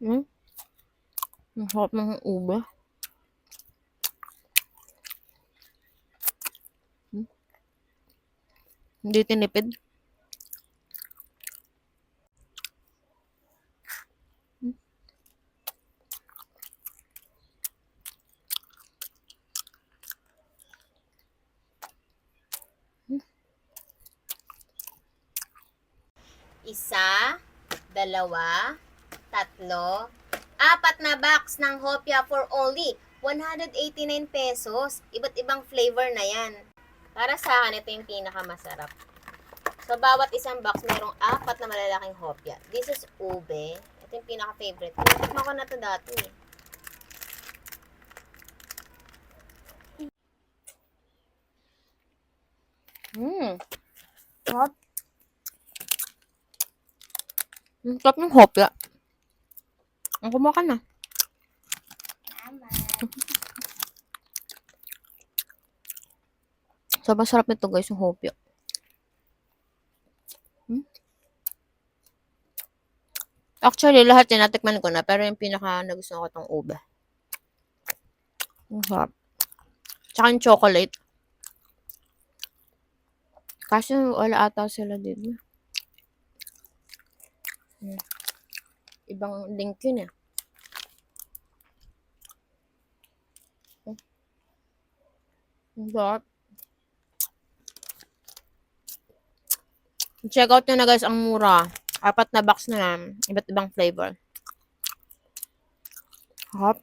Hmm, ang sarap ng ube. Hmm, hindi tinipid. Hmm, hmm. Isa, dalawa, tatlo, apat na box ng hopya for only 189 pesos. Iba't ibang flavor na yan. Para sa akin, ito yung pinakamasarap. So, bawat isang box, mayroong apat na malalaking hopya. This is ube. Ito yung pinaka-favorite. Tikman ko na to dati eh. Sarap. Ang sarap ng hopya. Ang kumuha ka na. Sobrang sarap nito guys, yung hopya. Hmm? Actually, lahat yan natikman ko na, pero yung pinaka nagustuhan ko itong ube. Ang sarap. Tsaka yung chocolate. Kasi wala ata sila dito. Hmm. Ibang link yun eh. Ang sarap. Check out nyo na guys, ang mura. Apat na box na yan. Iba't ibang flavor. Sarap.